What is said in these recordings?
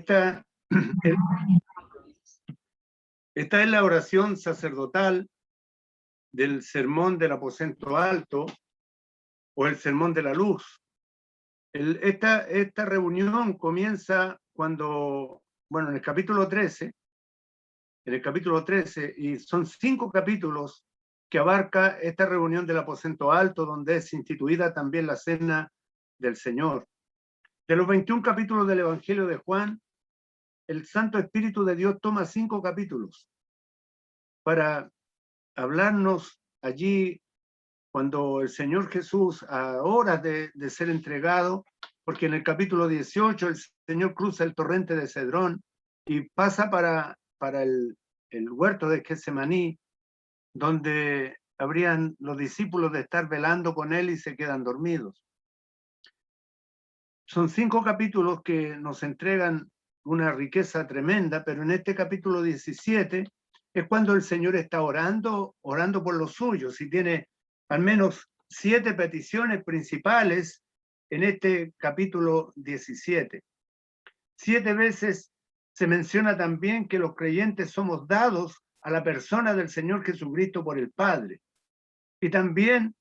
Esta, esta es la oración sacerdotal del sermón del aposento alto o el sermón de la luz. Esta reunión comienza cuando, bueno, en el capítulo 13, y son 5 capítulos que abarca esta reunión del aposento alto, donde es instituida también la cena del Señor. De los 21 capítulos del Evangelio de Juan, el Santo Espíritu de Dios toma 5 capítulos para hablarnos allí cuando el Señor Jesús, a horas de ser entregado, porque en el capítulo 18 el Señor cruza el torrente de Cedrón y pasa para el huerto de Getsemaní, donde habrían los discípulos de estar velando con él y se quedan dormidos. Son 5 capítulos que nos entregan una riqueza tremenda, pero en este capítulo 17 es cuando el Señor está orando por los suyos, y tiene al menos 7 peticiones principales en este capítulo 17. 7 veces se menciona también que los creyentes somos dados a la persona del Señor Jesucristo por el Padre. Y también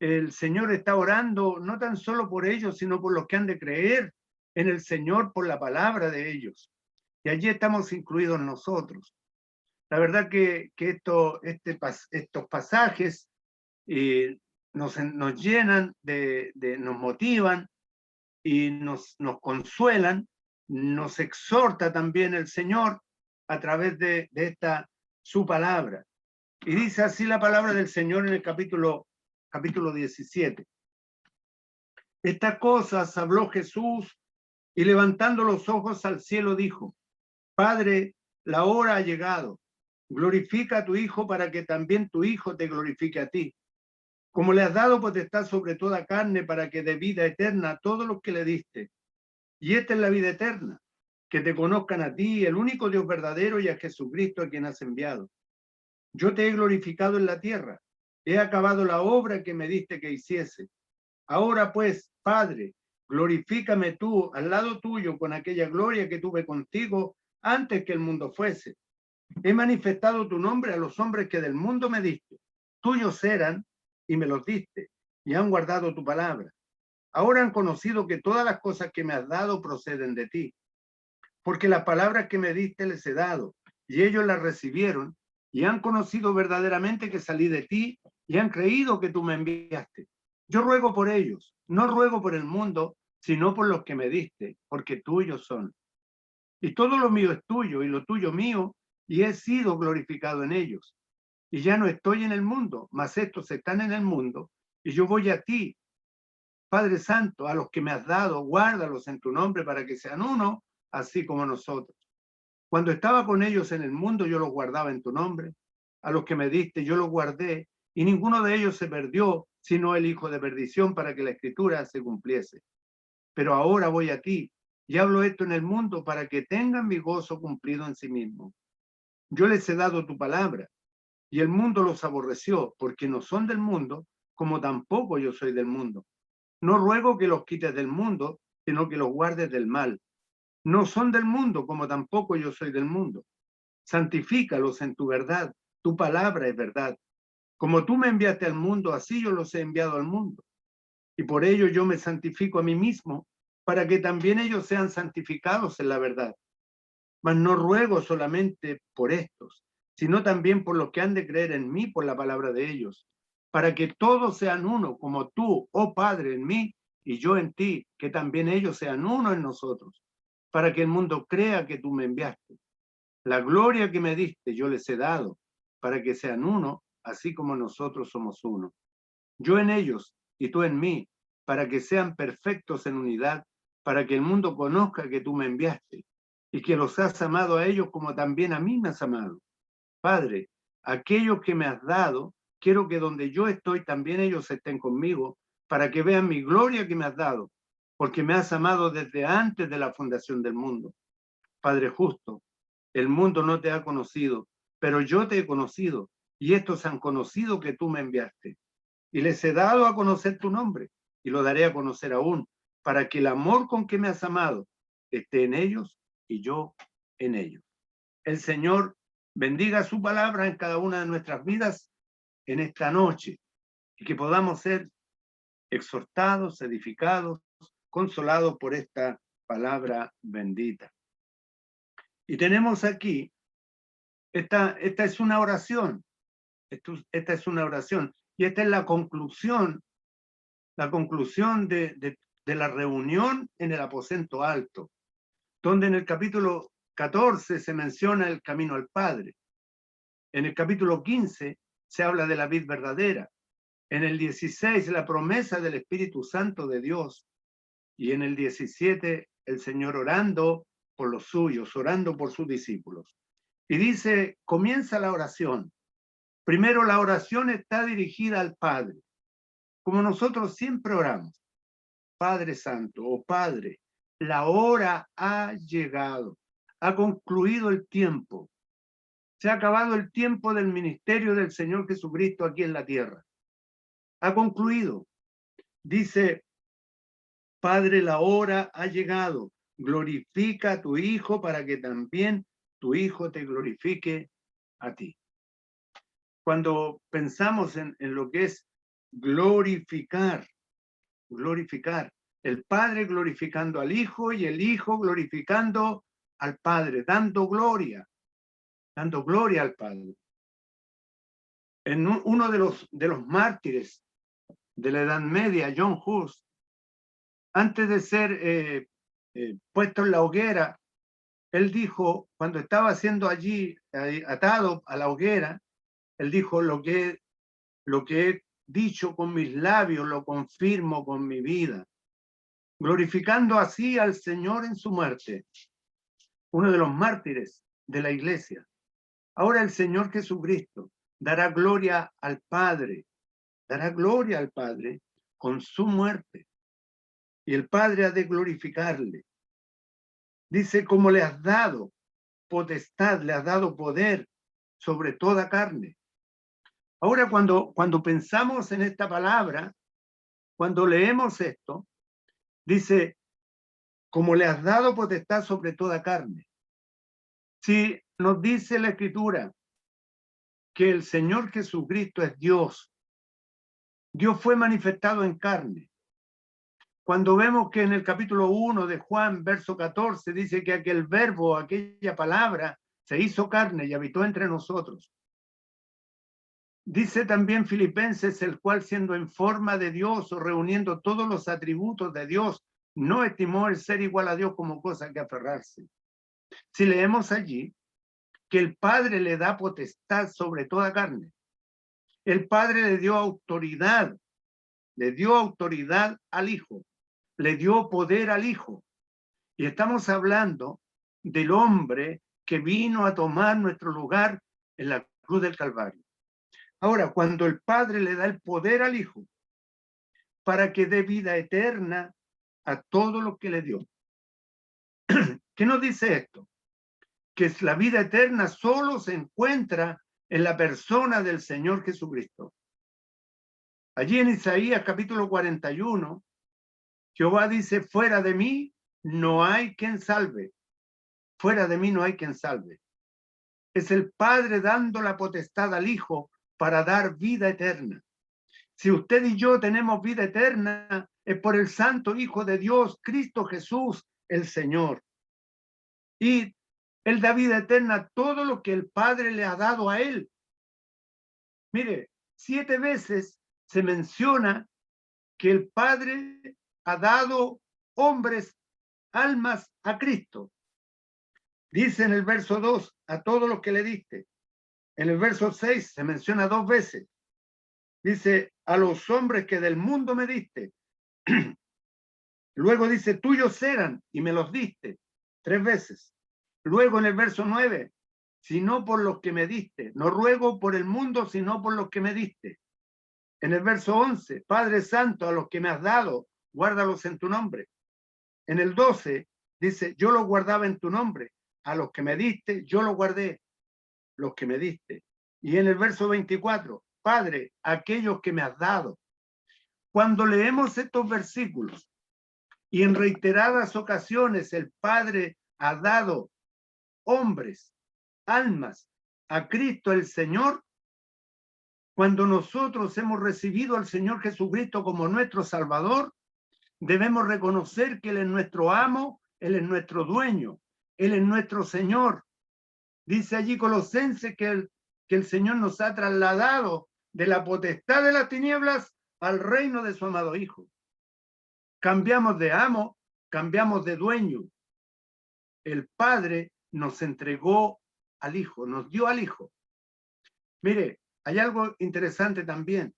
el Señor está orando no tan solo por ellos, sino por los que han de creer en el Señor por la palabra de ellos. Y allí estamos incluidos nosotros. La verdad que estos pasajes nos llenan, nos motivan y nos consuelan, nos exhorta también el Señor a través de esta su palabra. Y dice así la palabra del Señor en el capítulo 17. Estas cosas habló Jesús y levantando los ojos al cielo dijo: Padre, la hora ha llegado. Glorifica a tu Hijo para que también tu Hijo te glorifique a ti. Como le has dado potestad sobre toda carne para que dé vida eterna a todos los que le diste. Y esta es la vida eterna, que te conozcan a ti, el único Dios verdadero, y a Jesucristo a quien has enviado. Yo te he glorificado en la tierra. He acabado la obra que me diste que hiciese. Ahora pues, Padre, glorifícame tú al lado tuyo con aquella gloria que tuve contigo antes que el mundo fuese. He manifestado tu nombre a los hombres que del mundo me diste. Tuyos eran y me los diste, y han guardado tu palabra. Ahora han conocido que todas las cosas que me has dado proceden de ti. Porque las palabras que me diste les he dado, y ellos las recibieron, y han conocido verdaderamente que salí de ti, y han creído que tú me enviaste. Yo ruego por ellos, no ruego por el mundo, sino por los que me diste, porque tuyos son. Y todo lo mío es tuyo, y lo tuyo mío, y he sido glorificado en ellos. Y ya no estoy en el mundo, mas estos están en el mundo, y yo voy a ti. Padre Santo, a los que me has dado, guárdalos en tu nombre para que sean uno, así como nosotros. Cuando estaba con ellos en el mundo, yo los guardaba en tu nombre. A los que me diste, yo los guardé, y ninguno de ellos se perdió, sino el hijo de perdición, para que la escritura se cumpliese. Pero ahora voy a ti, y hablo esto en el mundo para que tengan mi gozo cumplido en sí mismo. Yo les he dado tu palabra, y el mundo los aborreció, porque no son del mundo, como tampoco yo soy del mundo. No ruego que los quites del mundo, sino que los guardes del mal. No son del mundo, como tampoco yo soy del mundo. Santifícalos en tu verdad. Tu palabra es verdad. Como tú me enviaste al mundo, así yo los he enviado al mundo. Y por ello yo me santifico a mí mismo, para que también ellos sean santificados en la verdad. Mas no ruego solamente por estos, sino también por los que han de creer en mí por la palabra de ellos, para que todos sean uno, como tú, oh Padre, en mí y yo en ti, que también ellos sean uno en nosotros, para que el mundo crea que tú me enviaste. La gloria que me diste yo les he dado, para que sean uno, así como nosotros somos uno. Yo en ellos y tú en mí, para que sean perfectos en unidad, para que el mundo conozca que tú me enviaste y que los has amado a ellos como también a mí me has amado. Padre, aquellos que me has dado, quiero que donde yo estoy también ellos estén conmigo, para que vean mi gloria que me has dado, porque me has amado desde antes de la fundación del mundo. Padre justo, el mundo no te ha conocido, pero yo te he conocido, y estos han conocido que tú me enviaste. Y les he dado a conocer tu nombre, y lo daré a conocer aún, para que el amor con que me has amado esté en ellos y yo en ellos. El Señor bendiga su palabra en cada una de nuestras vidas en esta noche y que podamos ser exhortados, edificados, consolados por esta palabra bendita. Y tenemos aquí, esta es una oración, esta es una oración, y esta es la conclusión de la reunión en el aposento alto, donde en el capítulo 14 se menciona el camino al Padre. En el capítulo 15 se habla de la vid verdadera. En el 16 la promesa del Espíritu Santo de Dios. Y en el 17 el Señor orando por los suyos, orando por sus discípulos. Y dice, comienza la oración. Primero la oración está dirigida al Padre, como nosotros siempre oramos. Padre Santo, oh Padre, la hora ha llegado, ha concluido el tiempo. Se ha acabado el tiempo del ministerio del Señor Jesucristo aquí en la tierra. Ha concluido. Dice, Padre, la hora ha llegado. Glorifica a tu Hijo para que también tu Hijo te glorifique a ti. Cuando pensamos en lo que es glorificar, el Padre glorificando al Hijo y el Hijo glorificando al Padre, dando gloria al Padre. En uno de los mártires de la Edad Media, John Hus, antes de ser puesto en la hoguera, él dijo, cuando estaba siendo allí atado a la hoguera, él dijo, lo que he dicho con mis labios lo confirmo con mi vida, glorificando así al Señor en su muerte, uno de los mártires de la iglesia. Ahora el Señor Jesucristo dará gloria al Padre con su muerte, y el Padre ha de glorificarle. Dice, como le has dado potestad, le has dado poder sobre toda carne. Ahora, cuando pensamos en esta palabra, cuando leemos esto, dice, como le has dado potestad sobre toda carne. Si nos dice la Escritura que el Señor Jesucristo es Dios, Dios fue manifestado en carne. Cuando vemos que en el capítulo 1 de Juan, verso 14, dice que aquel verbo, aquella palabra, se hizo carne y habitó entre nosotros. Dice también Filipenses, el cual siendo en forma de Dios o reuniendo todos los atributos de Dios, no estimó el ser igual a Dios como cosa que aferrarse. Si leemos allí que el Padre le da potestad sobre toda carne, el Padre le dio autoridad al Hijo, le dio poder al Hijo. Y estamos hablando del hombre que vino a tomar nuestro lugar en la cruz del Calvario. Ahora, cuando el Padre le da el poder al Hijo para que dé vida eterna a todo lo que le dio. ¿Qué nos dice esto? Que la vida eterna solo se encuentra en la persona del Señor Jesucristo. Allí en Isaías capítulo 41, Jehová dice, fuera de mí no hay quien salve. Fuera de mí no hay quien salve. Es el Padre dando la potestad al Hijo para dar vida eterna. Si usted y yo tenemos vida eterna, es por el Santo Hijo de Dios, Cristo Jesús, el Señor. Y Él da vida eterna a todo lo que el Padre le ha dado a Él. Mire, 7 veces se menciona que el Padre ha dado hombres, almas a Cristo. Dice en el verso 2, a todos los que le diste. En el verso 6 se menciona 2 veces. Dice, a los hombres que del mundo me diste. Luego dice, tuyos eran y me los diste 3 veces. Luego en el verso 9, sino por los que me diste. No ruego por el mundo, sino por los que me diste. En el verso 11, Padre Santo, a los que me has dado, guárdalos en tu nombre. En el 12, dice, yo los guardaba en tu nombre. A los que me diste, yo los guardé, los que me diste. Y en el verso 24, Padre, aquellos que me has dado. Cuando leemos estos versículos y en reiteradas ocasiones el Padre ha dado hombres, almas, a Cristo el Señor, cuando nosotros hemos recibido al Señor Jesucristo como nuestro Salvador, debemos reconocer que Él es nuestro amo, Él es nuestro dueño, Él es nuestro Señor. Dice allí Colosenses que el Señor nos ha trasladado de la potestad de las tinieblas al reino de su amado Hijo. Cambiamos de amo, cambiamos de dueño. El Padre nos entregó al Hijo, nos dio al Hijo. Mire, hay algo interesante también.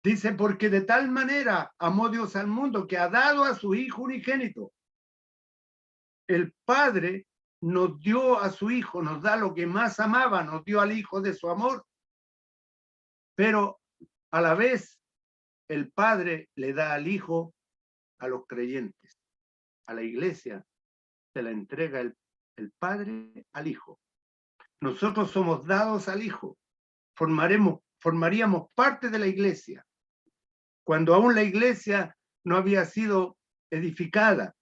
Dice, porque de tal manera amó Dios al mundo que ha dado a su Hijo unigénito. El Padre nos dio a su Hijo, nos da lo que más amaba, nos dio al Hijo de su amor. Pero a la vez, el Padre le da al Hijo a los creyentes. A la iglesia se la entrega el Padre al Hijo. Nosotros somos dados al Hijo. Formaríamos parte de la iglesia. Cuando aún la iglesia no había sido edificada,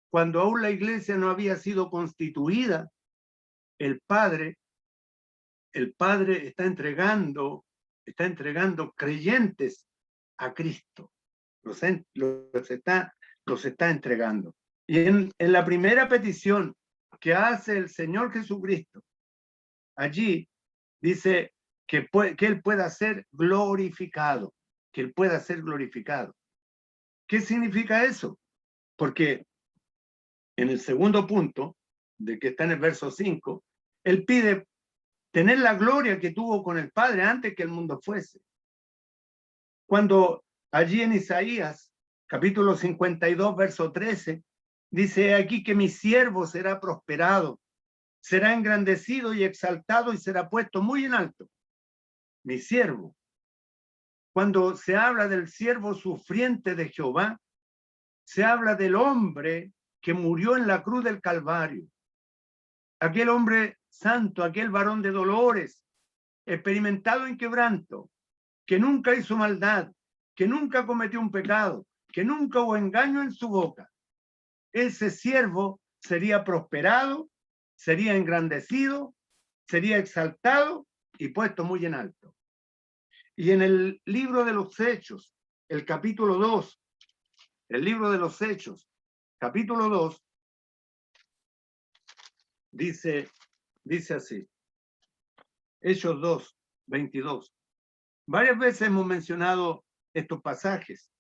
cuando aún la iglesia no había sido constituida, el Padre está entregando creyentes a Cristo. Los está entregando. Y en la primera petición que hace el Señor Jesucristo, allí dice que Él pueda ser glorificado, que Él pueda ser glorificado. ¿Qué significa eso? Porque en el segundo punto, de que está en el verso 5, Él pide tener la gloria que tuvo con el Padre antes que el mundo fuese. Cuando allí en Isaías, capítulo 52, verso 13, dice aquí que mi siervo será prosperado, será engrandecido y exaltado y será puesto muy en alto. Mi siervo. Cuando se habla del siervo sufriente de Jehová, se habla del hombre que murió en la cruz del Calvario. Aquel hombre santo, aquel varón de dolores, experimentado en quebranto, que nunca hizo maldad, que nunca cometió un pecado, que nunca hubo engaño en su boca. Ese siervo sería prosperado, sería engrandecido, sería exaltado y puesto muy en alto. Y en el libro de los Hechos, el capítulo 2, el libro de los Hechos, capítulo 2, dice así, Hechos 2, 22. Varias veces hemos mencionado estos pasajes.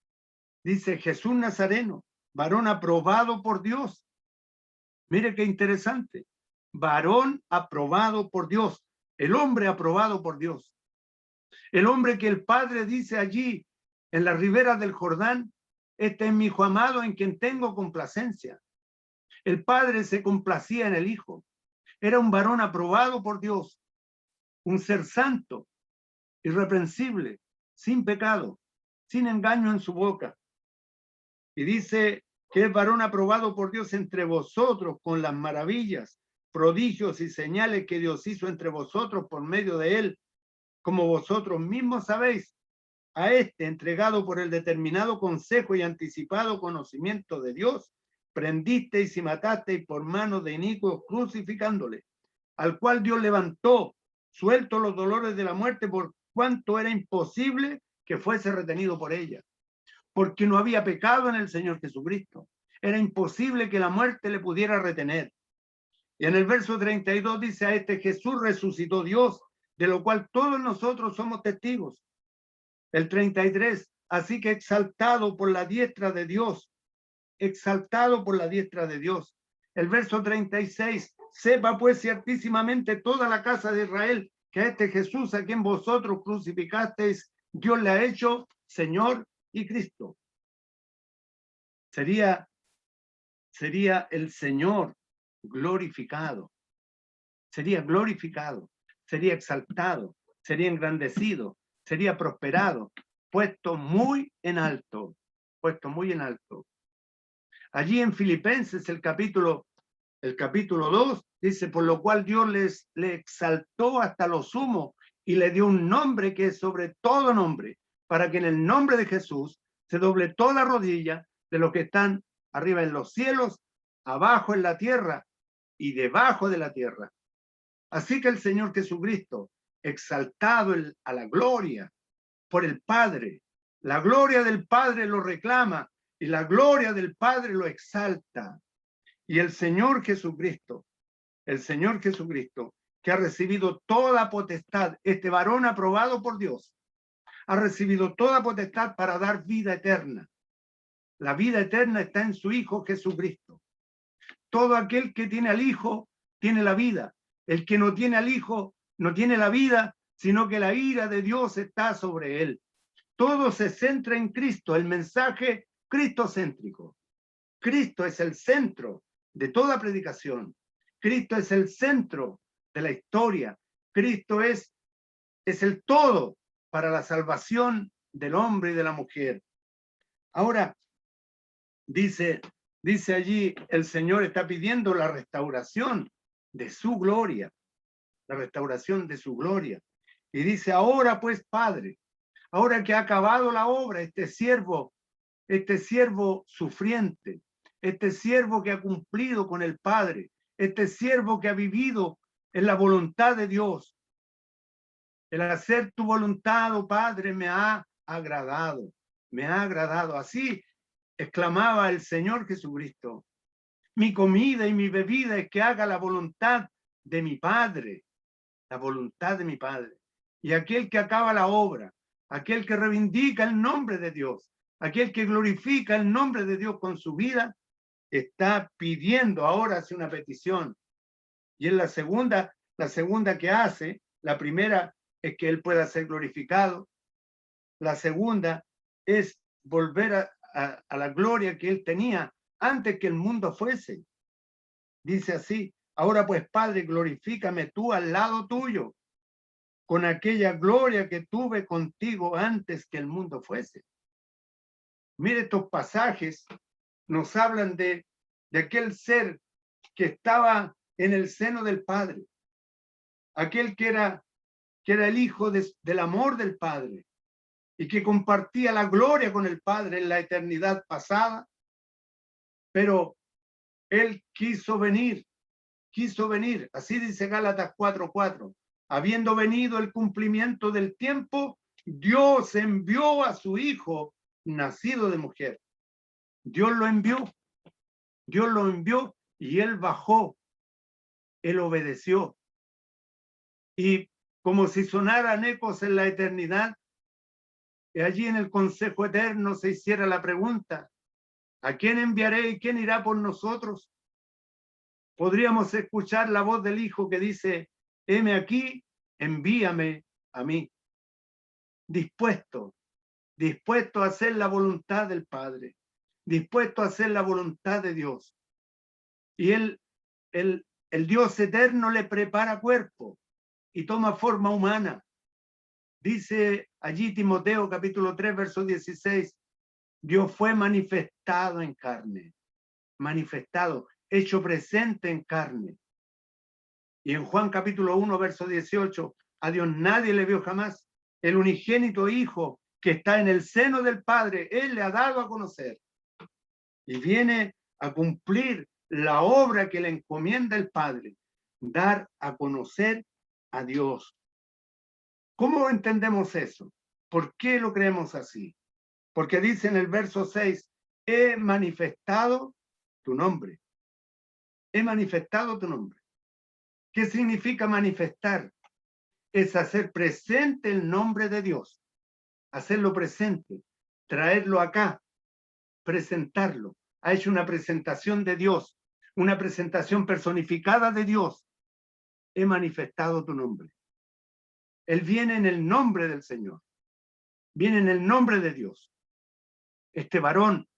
Dice Jesús Nazareno, varón aprobado por Dios. Mire qué interesante. Varón aprobado por Dios. El hombre aprobado por Dios. El hombre que el Padre dice allí en la ribera del Jordán, este es mi Hijo amado en quien tengo complacencia. El Padre se complacía en el Hijo. Era un varón aprobado por Dios. Un ser santo, irreprensible, sin pecado, sin engaño en su boca. Y dice que es varón aprobado por Dios entre vosotros con las maravillas, prodigios y señales que Dios hizo entre vosotros por medio de él, como vosotros mismos sabéis, a este entregado por el determinado consejo y anticipado conocimiento de Dios, prendisteis y matasteis por mano de inicuos crucificándole, al cual Dios levantó, suelto los dolores de la muerte, por cuanto era imposible que fuese retenido por ella, porque no había pecado en el Señor Jesucristo. Era imposible que la muerte le pudiera retener. Y en el verso 32 dice, a este Jesús resucitó Dios, de lo cual todos nosotros somos testigos. El 33, así que exaltado por la diestra de Dios, exaltado por la diestra de Dios. El verso 36, sepa pues ciertísimamente toda la casa de Israel que a este Jesús a quien vosotros crucificasteis, Dios le ha hecho Señor y Cristo. Sería el Señor glorificado, sería exaltado, sería engrandecido, sería prosperado, puesto muy en alto. Allí en Filipenses, el capítulo 2, dice, por lo cual Dios le exaltó hasta lo sumo y le dio un nombre que es sobre todo nombre, para que en el nombre de Jesús se doble toda rodilla de los que están arriba en los cielos, abajo en la tierra y debajo de la tierra. Así que el Señor Jesucristo, exaltado a la gloria por el Padre, la gloria del Padre lo reclama y la gloria del Padre lo exalta. Y el Señor Jesucristo, que ha recibido toda potestad, este varón aprobado por Dios, ha recibido toda potestad para dar vida eterna. La vida eterna está en su Hijo Jesucristo. Todo aquel que tiene al Hijo tiene la vida. El que no tiene al Hijo no tiene la vida, sino que la ira de Dios está sobre él. Todo se centra en Cristo, el mensaje cristocéntrico. Cristo es el centro de toda predicación. Cristo es el centro de la historia. Cristo es el todo para la salvación del hombre y de la mujer. Ahora, dice allí, el Señor está pidiendo la restauración de su gloria, la restauración de su gloria. Y dice, ahora pues, Padre, ahora que ha acabado la obra, este siervo sufriente, este siervo que ha cumplido con el Padre, este siervo que ha vivido en la voluntad de Dios. El hacer tu voluntad, oh Padre, me ha agradado, me ha agradado. Así exclamaba el Señor Jesucristo. Mi comida y mi bebida es que haga la voluntad de mi Padre, la voluntad de mi Padre. Y aquel que acaba la obra, aquel que reivindica el nombre de Dios, aquel que glorifica el nombre de Dios con su vida, está pidiendo, ahora hace una petición. Y es la segunda que hace. La primera es que él pueda ser glorificado. La segunda es volver a la gloria que él tenía antes que el mundo fuese. Dice así, ahora pues, Padre, glorifícame tú al lado tuyo, con aquella gloria que tuve contigo antes que el mundo fuese. Mire, estos pasajes nos hablan de aquel ser que estaba en el seno del Padre, aquel que era el hijo del amor del Padre y que compartía la gloria con el Padre en la eternidad pasada, pero él quiso venir, así dice Gálatas 4:4, habiendo venido el cumplimiento del tiempo, Dios envió a su Hijo nacido de mujer. Dios lo envió y él bajó, él obedeció. Y como si sonaran ecos en la eternidad, y allí en el consejo eterno se hiciera la pregunta, ¿a quién enviaré y quién irá por nosotros? Podríamos escuchar la voz del Hijo que dice, heme aquí, envíame a mí. Dispuesto a hacer la voluntad del Padre, dispuesto a hacer la voluntad de Dios. Y el Dios eterno le prepara cuerpo y toma forma humana. Dice allí Timoteo capítulo 3, verso 16, Dios fue manifestado en carne, hecho presente en carne. Y en Juan capítulo 1, verso 18, a Dios nadie le vio jamás. El unigénito Hijo que está en el seno del Padre, Él le ha dado a conocer. Y viene a cumplir la obra que le encomienda el Padre, dar a conocer a Dios. ¿Cómo entendemos eso? ¿Por qué lo creemos así? Porque dice en el verso 6, he manifestado tu nombre. He manifestado tu nombre. ¿Qué significa manifestar? Es hacer presente el nombre de Dios, hacerlo presente, traerlo acá, presentarlo. Ha hecho una presentación de Dios, una presentación personificada de Dios. He manifestado tu nombre. Él viene en el nombre del Señor, viene en el nombre de Dios. Este varón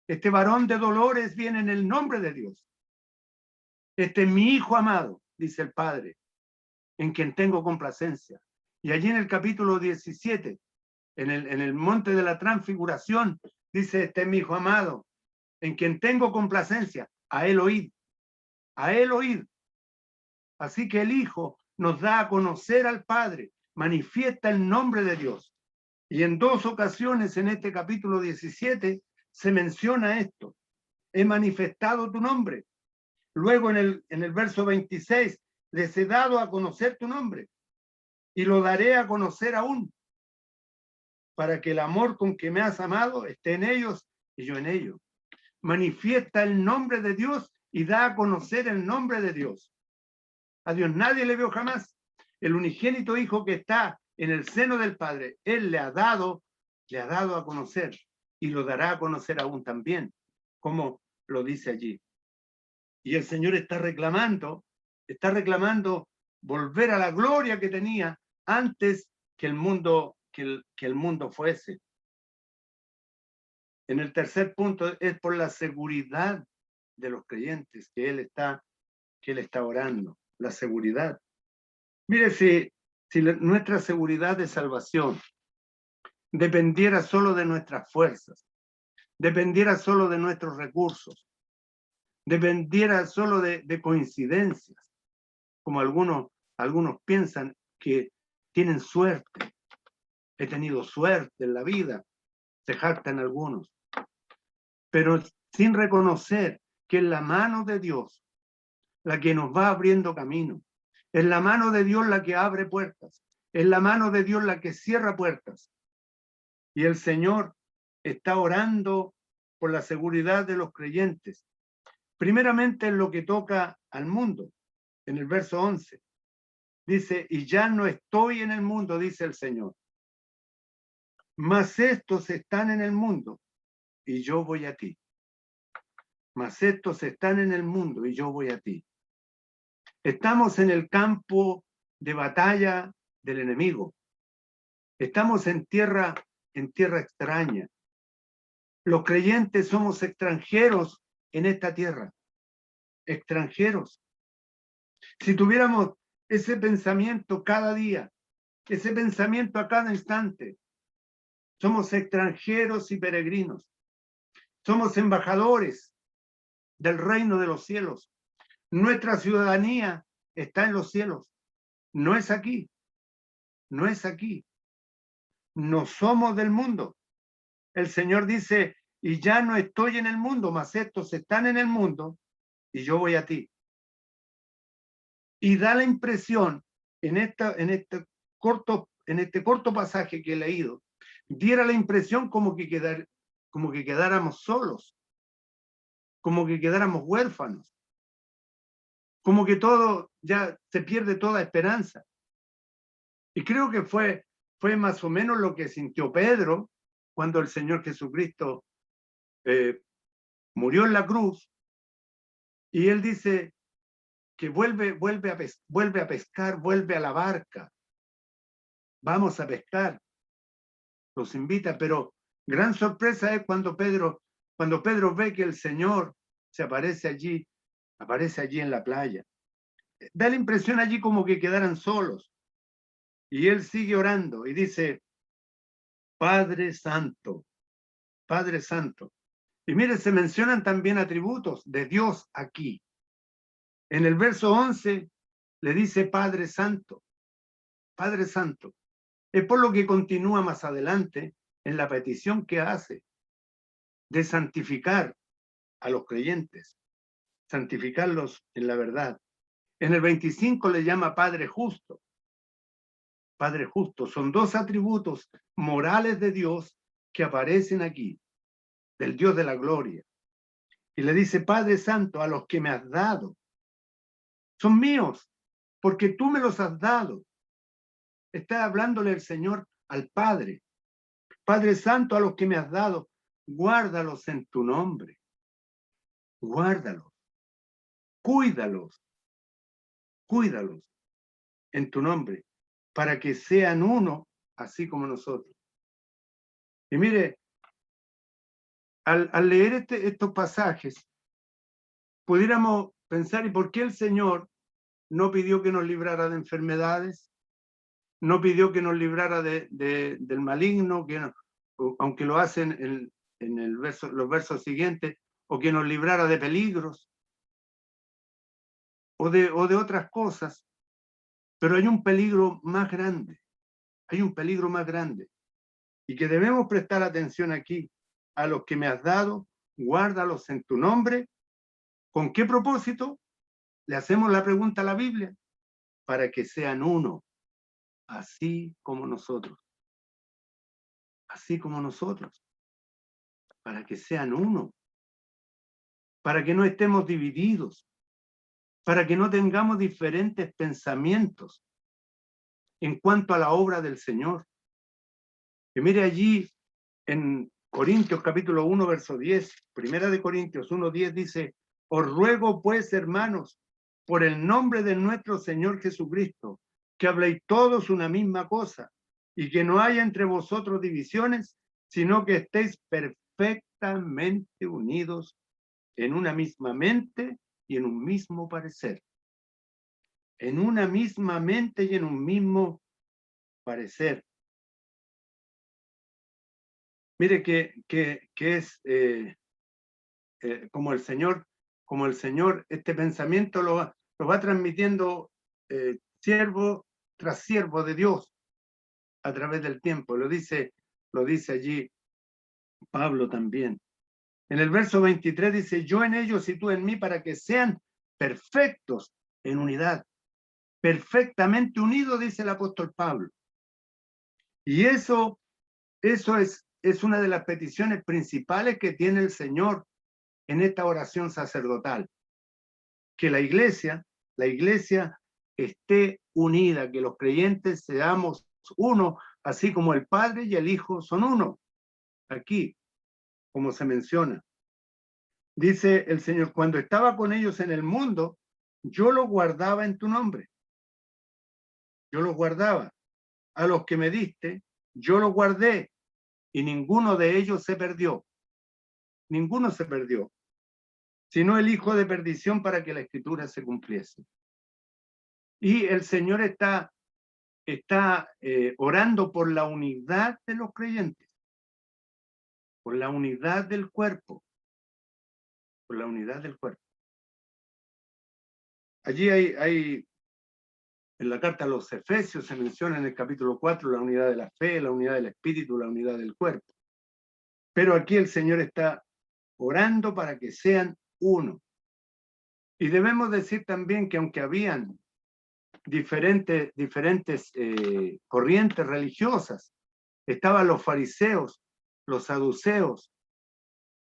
de dolores viene en el nombre de Dios. Este es mi Hijo amado, dice el Padre, en quien tengo complacencia. Y allí en el capítulo 17, en el monte de la transfiguración, dice, este es mi Hijo amado, en quien tengo complacencia, a él oíd, a él oíd. Así que el Hijo nos da a conocer al Padre, manifiesta el nombre de Dios. Y en dos ocasiones en este capítulo 17 se menciona esto. he manifestado tu nombre. Luego en el verso 26, les he dado a conocer tu nombre y lo daré a conocer aún, para que el amor con que me has amado esté en ellos y yo en ellos. Manifiesta el nombre de Dios y da a conocer el nombre de Dios. A Dios nadie le vio jamás. El unigénito Hijo que está en el seno del Padre, Él le ha dado a conocer y lo dará a conocer aún también, como lo dice allí. Y el Señor está reclamando volver a la gloria que tenía antes que el mundo, que el mundo fuese. En el tercer punto es por la seguridad de los creyentes que él está orando, la seguridad. Mire, si nuestra seguridad de salvación dependiera solo de nuestras fuerzas, dependiera solo de nuestros recursos, dependiera solo de coincidencias, como algunos piensan que tienen suerte. He tenido suerte en la vida, se jactan algunos, pero sin reconocer que es la mano de Dios la que nos va abriendo camino, es la mano de Dios la que abre puertas, es la mano de Dios la que cierra puertas. Y el Señor está orando por la seguridad de los creyentes, primeramente en lo que toca al mundo. En el verso 11 dice, y ya no estoy en el mundo, dice el Señor, mas estos están en el mundo y yo voy a ti. Mas estos están en el mundo y yo voy a ti. Estamos en el campo de batalla del enemigo. Estamos en tierra extraña. Los creyentes somos extranjeros en esta tierra. Extranjeros. Si tuviéramos ese pensamiento cada día, ese pensamiento a cada instante, somos extranjeros y peregrinos. Somos embajadores del reino de los cielos. Nuestra ciudadanía está en los cielos. No es aquí. No es aquí. No somos del mundo. El Señor dice, y ya no estoy en el mundo, mas estos están en el mundo y yo voy a ti. Y da la impresión en este corto pasaje que he leído, diera la impresión como que quedáramos solos, como que quedáramos huérfanos, como que todo ya se pierde toda esperanza. Y creo que fue más o menos lo que sintió Pedro cuando el Señor Jesucristo murió en la cruz, y él dice que vuelve a pescar, vuelve a la barca, vamos a pescar, los invita, pero gran sorpresa es cuando Pedro ve que el Señor se aparece allí en la playa. Da la impresión allí como que quedaran solos, y él sigue orando y dice, Padre Santo, Padre Santo. Y mire, se mencionan también atributos de Dios aquí. En el verso 11 le dice Padre Santo, Padre Santo. Es por lo que continúa más adelante en la petición que hace de santificar a los creyentes, santificarlos en la verdad. En el 25 le llama Padre Justo. Padre Justo, son dos atributos morales de Dios que aparecen aquí, del Dios de la gloria. Y le dice, Padre Santo, a los que me has dado, son míos, porque tú me los has dado. Está hablándole el Señor al Padre. Padre Santo, a los que me has dado, guárdalos en tu nombre. Guárdalos. Cuídalos. Cuídalos en tu nombre, para que sean uno, así como nosotros. Y mire, al leer estos pasajes, pudiéramos pensar, ¿y por qué el Señor no pidió que nos librara de enfermedades? No pidió que nos librara del maligno, aunque lo hacen en los versos siguientes, o que nos librara de peligros, o de otras cosas. Pero hay un peligro más grande, y que debemos prestar atención aquí, a los que me has dado, guárdalos en tu nombre. ¿Con qué propósito? Le hacemos la pregunta a la Biblia, para que sean uno, así como nosotros, para que sean uno, para que no estemos divididos, para que no tengamos diferentes pensamientos en cuanto a la obra del Señor. Y mire allí en Corintios capítulo 1, verso 10, primera de Corintios 1, 10 dice, os ruego pues, hermanos, por el nombre de nuestro Señor Jesucristo, que habléis todos una misma cosa, y que no haya entre vosotros divisiones, sino que estéis perfectamente unidos en una misma mente y en un mismo parecer. En una misma mente y en un mismo parecer. Mire que es como el Señor, este pensamiento lo va transmitiendo siervo tras siervo de Dios a través del tiempo. Lo dice allí Pablo también. En el verso 23 dice, yo en ellos y tú en mí, para que sean perfectos en unidad. Perfectamente unidos, dice el apóstol Pablo. Y eso es una de las peticiones principales que tiene el Señor en esta oración sacerdotal. Que la iglesia esté unida, que los creyentes seamos uno, así como el Padre y el Hijo son uno. Aquí, como se menciona. Dice el Señor, cuando estaba con ellos en el mundo, yo los guardaba en tu nombre. Yo los guardaba. A los que me diste, yo los guardé, y ninguno de ellos se perdió. Ninguno se perdió, sino el hijo de perdición, para que la escritura se cumpliese. Y el Señor está orando por la unidad de los creyentes, por la unidad del cuerpo, por la unidad del cuerpo. Allí hay en la carta a los Efesios se menciona en el capítulo 4 la unidad de la fe, la unidad del espíritu, la unidad del cuerpo. Pero aquí el Señor está orando para que sean uno. Y debemos decir también que aunque habían diferentes corrientes religiosas, estaban los fariseos, los saduceos,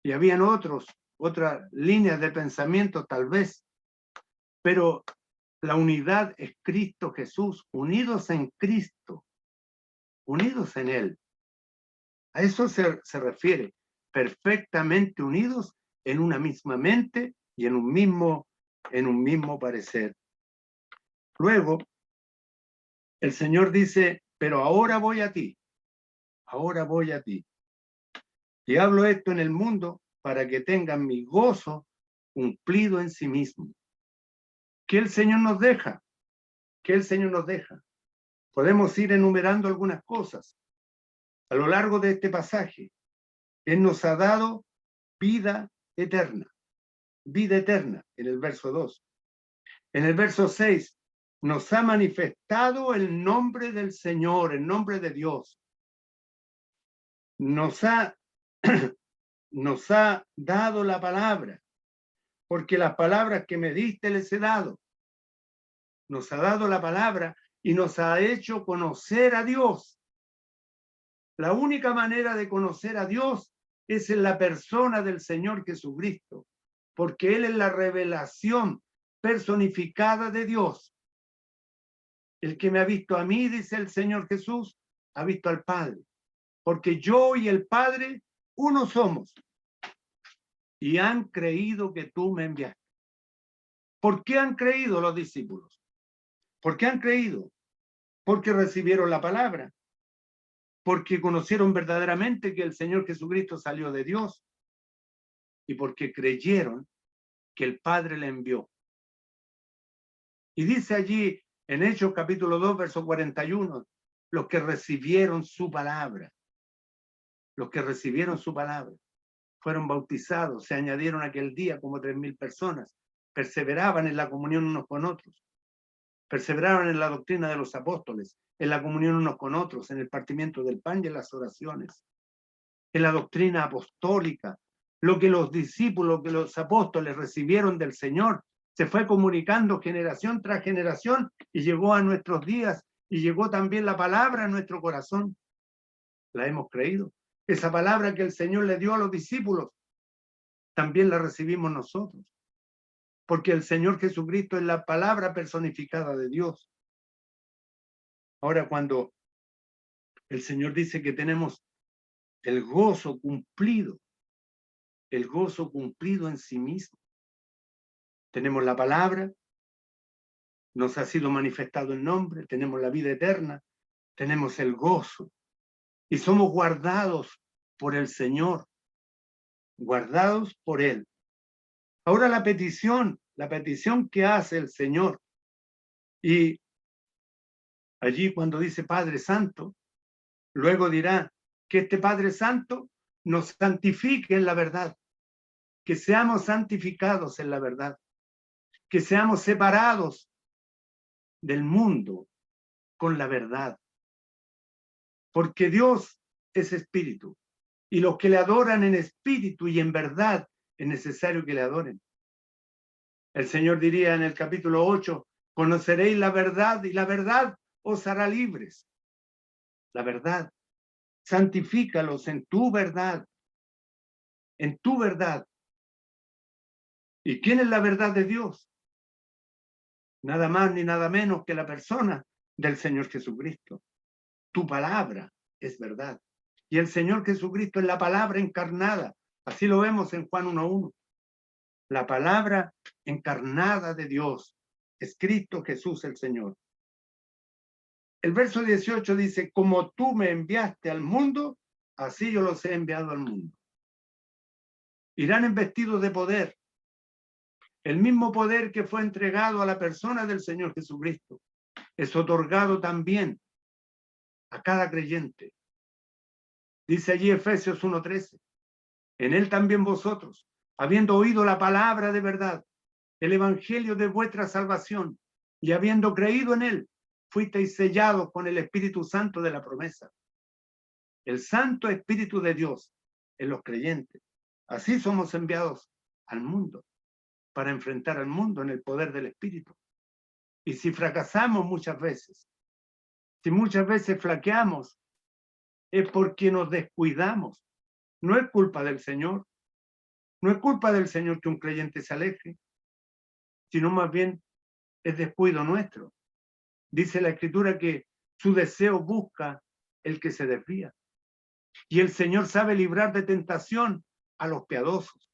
y habían otras líneas de pensamiento tal vez, pero la unidad es Cristo Jesús, unidos en Cristo, unidos en Él. A eso se refiere, perfectamente unidos en una misma mente y en un mismo parecer. Luego, el Señor dice, pero ahora voy a ti, y hablo esto en el mundo para que tengan mi gozo cumplido en sí mismo. ¿Qué el Señor nos deja? Podemos ir enumerando algunas cosas. A lo largo de este pasaje, Él nos ha dado vida eterna en el verso 2. En el verso 6, nos ha manifestado el nombre del Señor, el nombre de Dios. Nos ha dado la palabra, porque las palabras que me diste les he dado. Nos ha dado la palabra y nos ha hecho conocer a Dios. La única manera de conocer a Dios es en la persona del Señor Jesucristo, porque Él es la revelación personificada de Dios. El que me ha visto a mí, dice el Señor Jesús, ha visto al Padre, porque yo y el Padre uno somos, y han creído que tú me enviaste. ¿Por qué han creído los discípulos? ¿Por qué han creído? Porque recibieron la palabra, porque conocieron verdaderamente que el Señor Jesucristo salió de Dios, y porque creyeron que el Padre le envió. Y dice allí en Hechos capítulo 2, verso 41, los que recibieron su palabra, fueron bautizados, se añadieron aquel día como 3,000 personas, perseveraban en la comunión unos con otros, perseveraban en la doctrina de los apóstoles, en la comunión unos con otros, en el partimiento del pan y en las oraciones, en la doctrina apostólica, Lo que los discípulos, que los apóstoles recibieron del Señor, se fue comunicando generación tras generación y llegó a nuestros días y llegó también la palabra a nuestro corazón. La hemos creído. Esa palabra que el Señor le dio a los discípulos, también la recibimos nosotros. Porque el Señor Jesucristo es la palabra personificada de Dios. Ahora, cuando el Señor dice que tenemos el gozo cumplido en sí mismo. Tenemos la palabra, nos ha sido manifestado el nombre, tenemos la vida eterna, tenemos el gozo y somos guardados por el Señor, guardados por Él. Ahora la petición que hace el Señor, y allí cuando dice Padre Santo, luego dirá que este Padre Santo nos santifique en la verdad, que seamos santificados en la verdad, que seamos separados del mundo con la verdad. Porque Dios es espíritu y los que le adoran en espíritu y en verdad es necesario que le adoren. El Señor diría en el capítulo 8, conoceréis la verdad y la verdad os hará libres. La verdad, santifícalos en tu verdad, en tu verdad. ¿Y quién es la verdad de Dios? Nada más ni nada menos que la persona del Señor Jesucristo. Tu palabra es verdad. Y el Señor Jesucristo es la palabra encarnada. Así lo vemos en Juan 1:1. La palabra encarnada de Dios es Cristo Jesús el Señor. El verso 18 dice, como tú me enviaste al mundo, así yo los he enviado al mundo. Irán investidos de poder. El mismo poder que fue entregado a la persona del Señor Jesucristo es otorgado también a cada creyente. Dice allí Efesios 1:13. En él también vosotros, habiendo oído la palabra de verdad, el evangelio de vuestra salvación, y habiendo creído en él, fuisteis sellados con el Espíritu Santo de la promesa. El Santo Espíritu de Dios en los creyentes. Así somos enviados al mundo, para enfrentar al mundo en el poder del Espíritu. Y si fracasamos muchas veces, si muchas veces flaqueamos, es porque nos descuidamos. No es culpa del Señor. No es culpa del Señor que un creyente se aleje, sino más bien es descuido nuestro. Dice la Escritura que su deseo busca el que se desvía. Y el Señor sabe librar de tentación a los piadosos.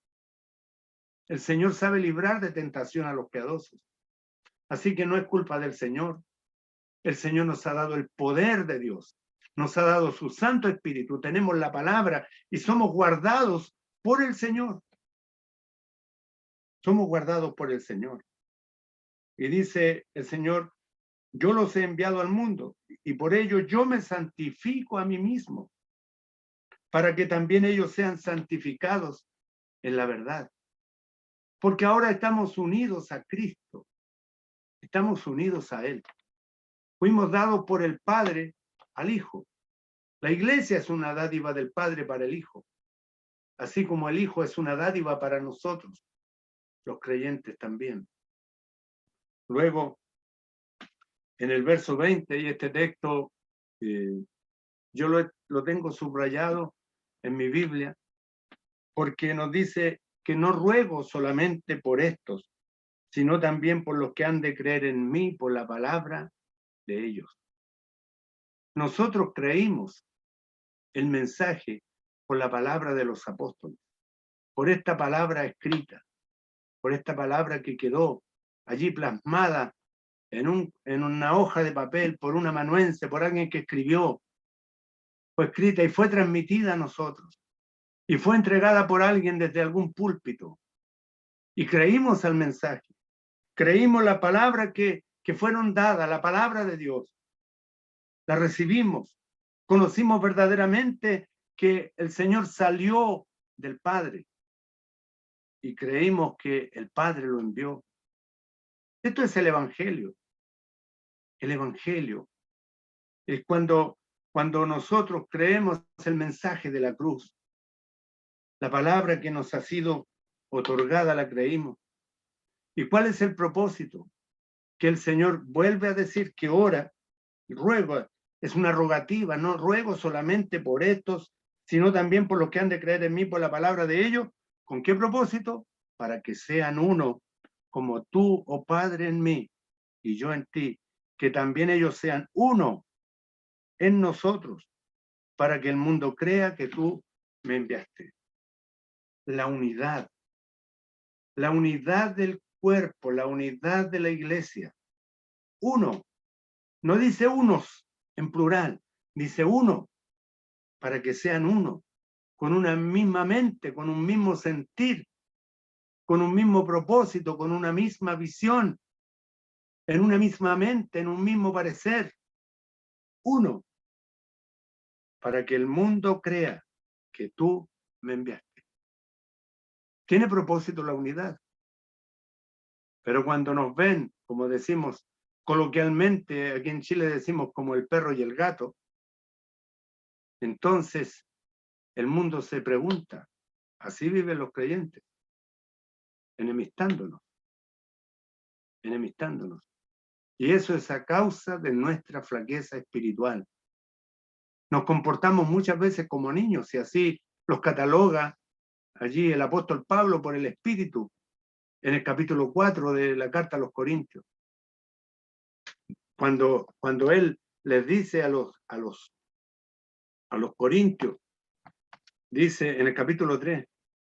El Señor sabe librar de tentación a los piadosos. Así que no es culpa del Señor. El Señor nos ha dado el poder de Dios. Nos ha dado su Santo Espíritu. Tenemos la palabra y somos guardados por el Señor. Somos guardados por el Señor. Y dice el Señor, yo los he enviado al mundo y por ello yo me santifico a mí mismo, para que también ellos sean santificados en la verdad. Porque ahora estamos unidos a Cristo, estamos unidos a Él. Fuimos dados por el Padre al Hijo. La iglesia es una dádiva del Padre para el Hijo, así como el Hijo es una dádiva para nosotros, los creyentes también. Luego, en el verso 20, y este texto yo lo tengo subrayado en mi Biblia, porque nos dice que no ruego solamente por estos, sino también por los que han de creer en mí por la palabra de ellos. Nosotros creímos el mensaje por la palabra de los apóstoles, por esta palabra escrita, por esta palabra que quedó allí plasmada en una hoja de papel, por un amanuense, por alguien que escribió, fue escrita y fue transmitida a nosotros, y fue entregada por alguien desde algún púlpito, y creímos al mensaje, creímos la palabra que fueron dadas, la palabra de Dios, la recibimos, conocimos verdaderamente que el Señor salió del Padre, y creímos que el Padre lo envió. Esto es el Evangelio. El Evangelio es cuando nosotros creemos el mensaje de la cruz, La palabra que nos ha sido otorgada la creímos. ¿Y cuál es el propósito? Que el Señor vuelve a decir que ora, ruego, es una rogativa, no ruego solamente por estos, sino también por los que han de creer en mí por la palabra de ellos. ¿Con qué propósito? Para que sean uno, como tú, oh Padre, en mí y yo en ti, que también ellos sean uno en nosotros, para que el mundo crea que tú me enviaste. La unidad del cuerpo, la unidad de la iglesia. Uno, no dice unos en plural, dice uno, para que sean uno, con una misma mente, con un mismo sentir, con un mismo propósito, con una misma visión, en una misma mente, en un mismo parecer. Uno, para que el mundo crea que tú me enviaste. Tiene propósito la unidad. Pero cuando nos ven, como decimos coloquialmente, aquí en Chile decimos como el perro y el gato, entonces el mundo se pregunta, ¿así viven los creyentes? Enemistándonos. Y eso es a causa de nuestra flaqueza espiritual. Nos comportamos muchas veces como niños y así los cataloga allí el apóstol Pablo por el Espíritu en el capítulo 4 de la carta a los Corintios. Cuando él les dice a los Corintios, dice en el capítulo 3,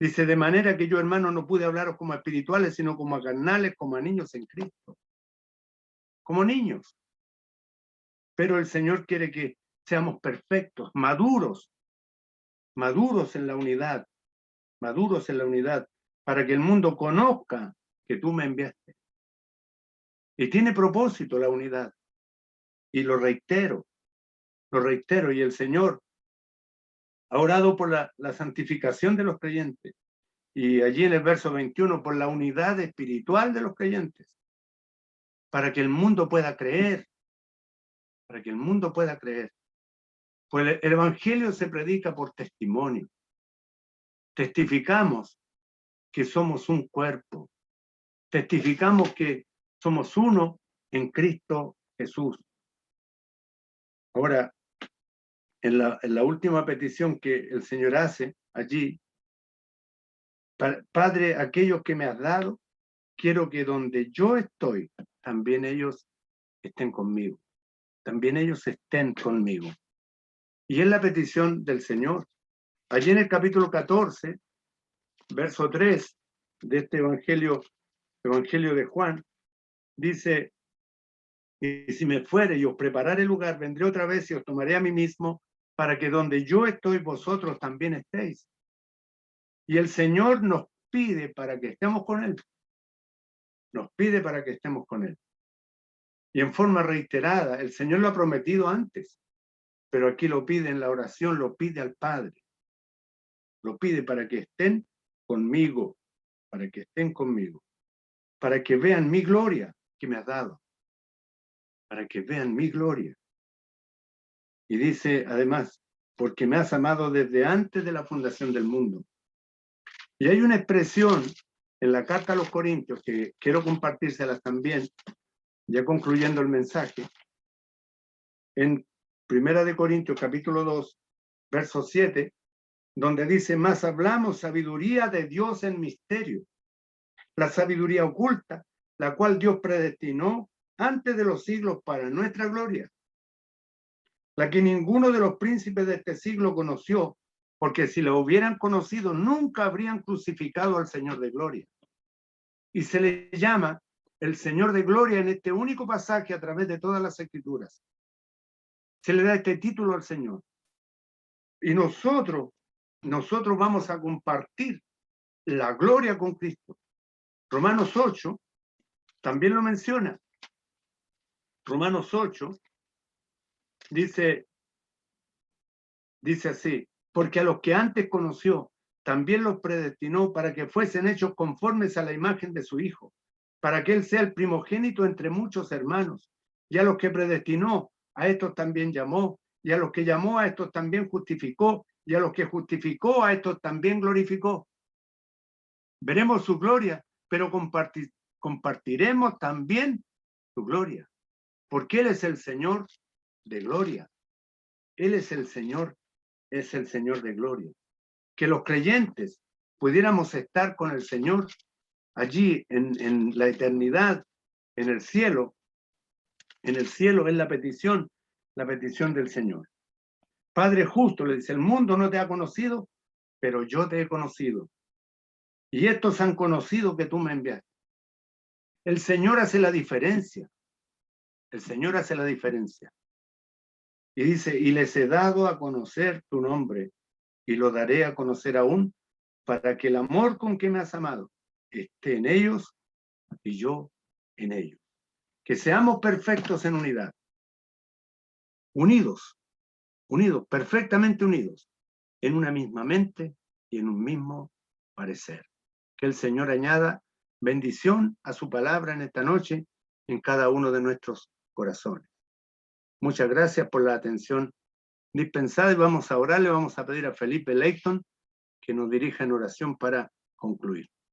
dice, de manera que yo, hermano, no pude hablaros como a espirituales, sino como a carnales, como a niños en Cristo. Como niños. Pero el Señor quiere que seamos perfectos, maduros en la unidad, para que el mundo conozca que tú me enviaste. Y tiene propósito la unidad. Y lo reitero, y el Señor ha orado por la santificación de los creyentes. Y allí en el verso 21, por la unidad espiritual de los creyentes, para que el mundo pueda creer, Pues el Evangelio se predica por testimonio. Testificamos que somos un cuerpo. Testificamos que somos uno en Cristo Jesús. Ahora, en la última petición que el Señor hace allí, Padre, aquellos que me has dado, quiero que donde yo estoy, también ellos estén conmigo. Y es la petición del Señor. Allí en el capítulo 14, verso 3 de este Evangelio de Juan, dice, y si me fuere y os prepararé lugar, vendré otra vez y os tomaré a mí mismo, para que donde yo estoy, vosotros también estéis. Y el Señor nos pide para que estemos con Él. Y en forma reiterada, el Señor lo ha prometido antes, pero aquí lo pide en la oración, lo pide al Padre. Lo pide para que estén conmigo, para que vean mi gloria que me has dado, Y dice además, porque me has amado desde antes de la fundación del mundo. Y hay una expresión en la carta a los Corintios que quiero compartírselas también, ya concluyendo el mensaje, en 1 Corintios capítulo 2, verso 7, donde dice, más hablamos sabiduría de Dios en misterio, la sabiduría oculta, la cual Dios predestinó antes de los siglos para nuestra gloria, la que ninguno de los príncipes de este siglo conoció, porque si lo hubieran conocido, nunca habrían crucificado al Señor de gloria. Y se le llama el Señor de gloria en este único pasaje a través de todas las Escrituras. Se le da este título al Señor. Y nosotros vamos a compartir la gloria con Cristo. Romanos 8 también lo menciona. Romanos 8 dice así, porque a los que antes conoció, también los predestinó para que fuesen hechos conformes a la imagen de su Hijo, para que Él sea el primogénito entre muchos hermanos. Y a los que predestinó, a estos también llamó, y a los que llamó, a estos también justificó, y a los que justificó, a estos también glorificó. Veremos su gloria, pero compartiremos también su gloria, porque Él es el Señor de gloria. Él es el Señor de gloria. Que los creyentes pudiéramos estar con el Señor allí en la eternidad, en el cielo. En el cielo es la petición del Señor. Padre justo, le dice, el mundo no te ha conocido, pero yo te he conocido. Y estos han conocido que tú me enviaste. El Señor hace la diferencia. El Señor hace la diferencia. Y dice, y les he dado a conocer tu nombre, y lo daré a conocer aún, para que el amor con que me has amado esté en ellos y yo en ellos. Que seamos perfectos en unidad. Unidos, perfectamente unidos, en una misma mente y en un mismo parecer. Que el Señor añada bendición a su palabra en esta noche en cada uno de nuestros corazones. Muchas gracias por la atención dispensada y vamos a orar, le vamos a pedir a Felipe Leighton que nos dirija en oración para concluir.